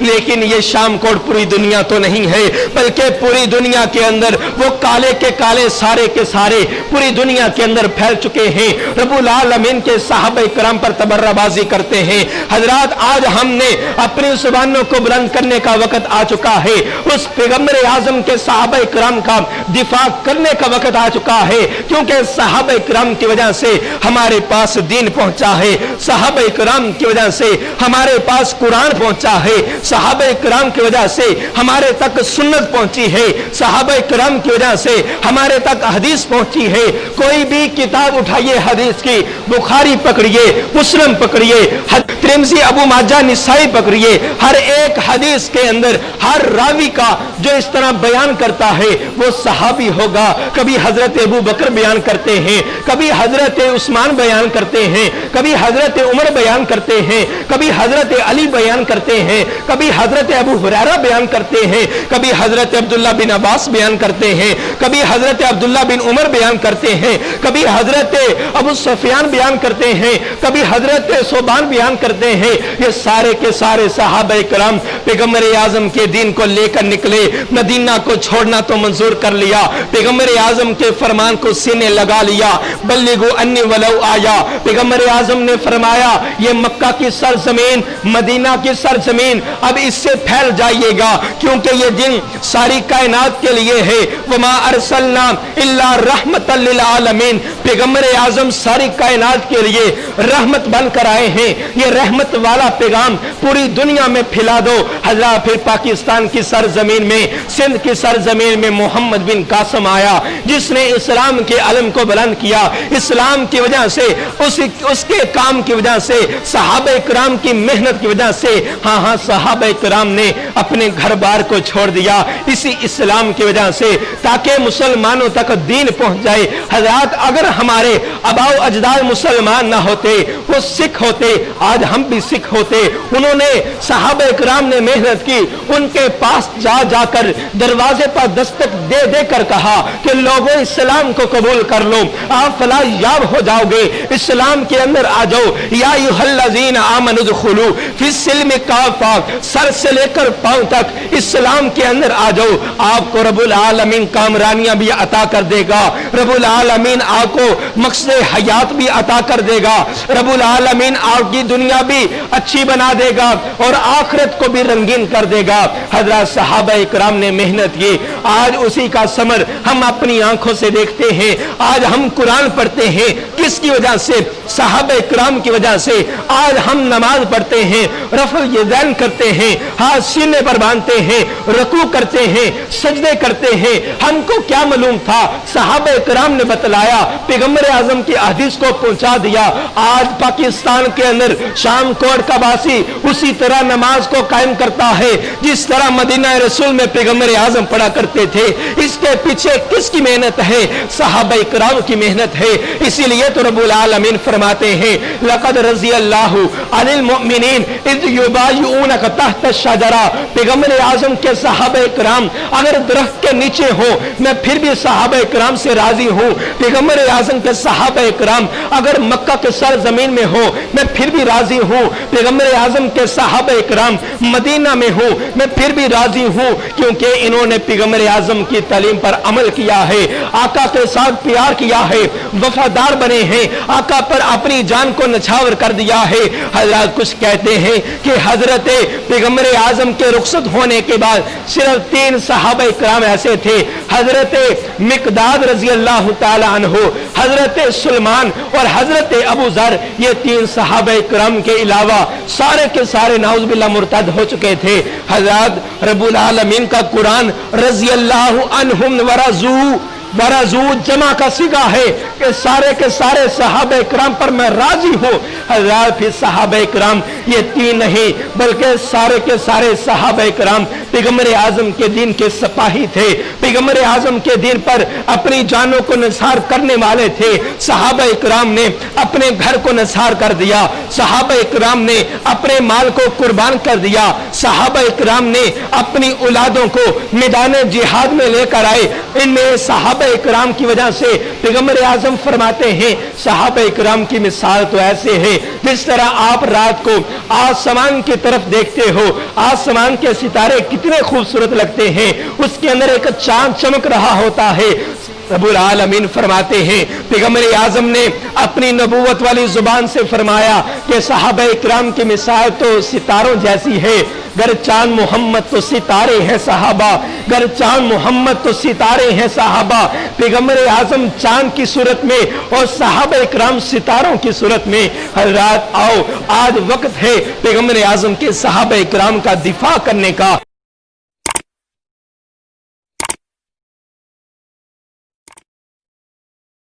लेकिन ये शाम कोट पूरी दुनिया तो नहीं है, बल्कि पूरी दुनिया के अंदर वो काले के काले सारे के सारे पूरी दुनिया के अंदर फैल चुके हैं। रब्बुल आलमीन के सहाबा इकराम पर तबर्राबाजी करते हैं। हजरात, आज हमने अपनी जुबानों को बुलंद करने का वक्त आ चुका है। उस पैगंबर आजम के सहाबा इकराम का दिफा करने का वक्त आ चुका है, क्योंकि सहाबा इकराम की वजह से हमारे पास दीन पहुंचा है, सहाबा इकराम की वजह से हमारे पास कुरान पहुंचा है, सहाबा इकराम की वजह से हमारे तक सुन्नत पहुंची है, सहाबा इकराम की वजह से हमारे तक हदीस पहुंची है। कोई भी किताब उठाइए हदीस की, बुखारी पकड़िए, मुस्लिम पकड़िए, तिरमिज़ी, अबू माजा, निसाई पकड़िए, हर एक हदीस के अंदर हर रावी का जो इस तरह बयान करता है वो सहाबी होगा। कभी हजरत अबू बकर बयान करते हैं, कभी हजरत उस्मान बयान करते हैं, कभी हजरत उमर बयान करते हैं, कभी हजरत अली बयान करते हैं, कभी हजरत अबू हुरैरा बयान करते हैं, कभी हजरत अब्दुल्ला बिन अब्बास बयान करते हैं, कभी हजरत अब्दुल्ला बिन उमर बयान करते हैं, कभी हजरत अबू सुफियान बयान करते हैं, कभी हजरत सोबान बयान करते हैं। ये सारे के सारे सहाबा इकराम पैगंबर आजम के दीन को लेकर निकले। मदीना को छोड़ना तो मंजूर कर लिया, पैगंबर आजम के फरमान को सीने लगा लिया। बल्लिगु अन्नी वलौ आया, पैगंबर आजम ने फरमाया ये मक्का की सरजमीन, मदीना की सरजमीन अब इससे फैल जाइएगा, क्योंकि ये दिन सारी कायनात के लिए है। वमा अरसलना इल्ला रहमतल लिल आलमीन, पैगंबर आजम सारी कायनात के लिए रहमत बनकर आए हैं। ये रहमत वाला पैगाम पूरी दुनिया में फैला दो। हजरत फिर पाकिस्तान की सरजमीन में, सिंध की सरजमीन में मोहम्मद बिन कासिम आया, जिसने इस्लाम के अलम को बुलंद किया। इस्लाम की वजह से, उसके काम की वजह से, सहाबा इकराम की मेहनत की वजह से, हाँ सहाबा इकराम ने अपने घर बार को छोड़ दिया इसी इस्लाम की वजह से, ताकि मुसलमानों तक दीन पहुंच जाए। हजरत, अगर हमारे अबाओ अजदाद मुसलमान ना होते, वो सिख होते, आज हम भी सिख होते। उन्होंने सहाबा इकराम ने मेहनत की, उनके पास जा जाकर दरवाजे पर दस्तक दे दे कर कहा कि लोगों इस्लाम को कबूल कर लो, आप फलाह हो जाओगे, इस्लाम के अंदर आ जाओ। या अय्युहल्लज़ीना आमनु दुखुलू फिस्सिल्मि काफ़ा, सर से लेकर पांव तक इस्लाम के अंदर आ जाओ। आपको रब्बुल आलमीन कामरानियां भी अता कर देगा, रब्बुल आलमीन आपको मकसद हयात भी अता कर देगा, रब्बुल आलमीन आपकी दुनिया भी अच्छी बना देगा और आखिरत को भी रंगीन कर देगा। हजरत सहाबा इकराम ने मेहनत की, आज उसी का समर हम अपनी आंखों से देखते हैं। आज हम कुरान पढ़ते हैं, किसकी वजह से? सहाबा इकराम की वजह से। आज हम नमाज पढ़ते हैं, रफ़ुल यदैन करते हैं, हाथ सीने पर बांधते हैं, रुकू करते हैं, सजदे करते हैं। हमको क्या मालूम था? सहाबा इकराम ने बतलाया, पैगंबर आजम की हदीस को पहुंचा दिया। आज पाकिस्तान के अंदर शाम कोट का वासी उसी तरह नमाज को कायम करता है जिस तरह मदीना रसूल में पैगंबर आजम पढ़ा करते थे। इसके पीछे किसकी मेहनत है? सहाबा इकराम की मेहनत है। इसीलिए तो रब्बुल आलमीन फरमाते हैं, लक़द रज़ियल्लाहु अनिल मुमिनीन इज़ युबायिऊनका तहत अश-शजरा, पैगंबर आजम के सहाबा इकराम अगर दरख्त के नीचे हो, मैं फिर भी सहाबा इकराम से राजी हूं। पैगंबर आजम के सहाबा इकराम अगर मक्का के सरजमीन में हो, मैं फिर भी राजी हूं। पैगंबर आजम के सहाबा इकराम मदीना में हो, मैं फिर भी राजी हूं, क्योंकि इन्होंने पैगंबर आजम की तालीम पर अमल किया है, आका के साथ प्यार किया है, वफादार बने हैं, आका पर अपनी जान को नछावर कर दिया है। हजरत कुछ कहते हैं कि हजरत पैगंबर आजम के रुखसत होने के बाद सिर्फ 3 सहाबा इकराम ऐसे थे, हजरत मिकदाद रजी अल्लाह ताला अन्हु, हजरत सुलेमान और हजरत अबू जर। ये 3 सहाबा इकराम के अलावा सारे के सारे नाउज़ बिल्लाह मुर्तद हो चुके थे। हजरत रब्बुल आलमीन का कुरान रजी अल्लाह अन्हुम वरज़ू जमा का सिगा है कि सारे के सारे सहाबा इकराम पर मैं राजी हूं। हज़रात फिर सहाबा इकराम ये 3 नहीं, बल्कि सारे के सारे सहाबा इकराम पैगंबर आजम के दीन के सिपाही थे, पैगंबर आजम के दीन पर अपनी जानों को निसार करने वाले थे। सहाबा इकराम ने अपने घर को निसार कर दिया, सहाबा इकराम ने अपने माल को कुर्बान कर दिया, सहाबा इकराम ने अपनी औलादों को मैदान जिहाद में लेकर आए। इनमें सहाबा इकराम की वजह से पैगंबर आजम आजम फरमाते हैं सहाबा इकराम की मिसाल तो ऐसे है जिस तरह आप रात को आसमान की तरफ देखते हो, आसमान के सितारे कितने खूबसूरत लगते हैं, उसके अंदर एक चांद चमक रहा होता है। रब्बुल आलमीन फरमाते हैं पैगंबर आजम ने अपनी नबूवत वाली जुबान से फरमाया कि सहाबा इकराम की मिसाल तो सितारों जैसी है। गर चांद मोहम्मद तो सितारे हैं सहाबा, गर चांद मोहम्मद तो सितारे हैं सहाबा। पैगंबर आजम चांद की सूरत में और सहाबा इकराम सितारों की सूरत में। हर रात आओ, आज वक्त है पैगंबर आजम के सहाबा इकराम का दिफा करने का।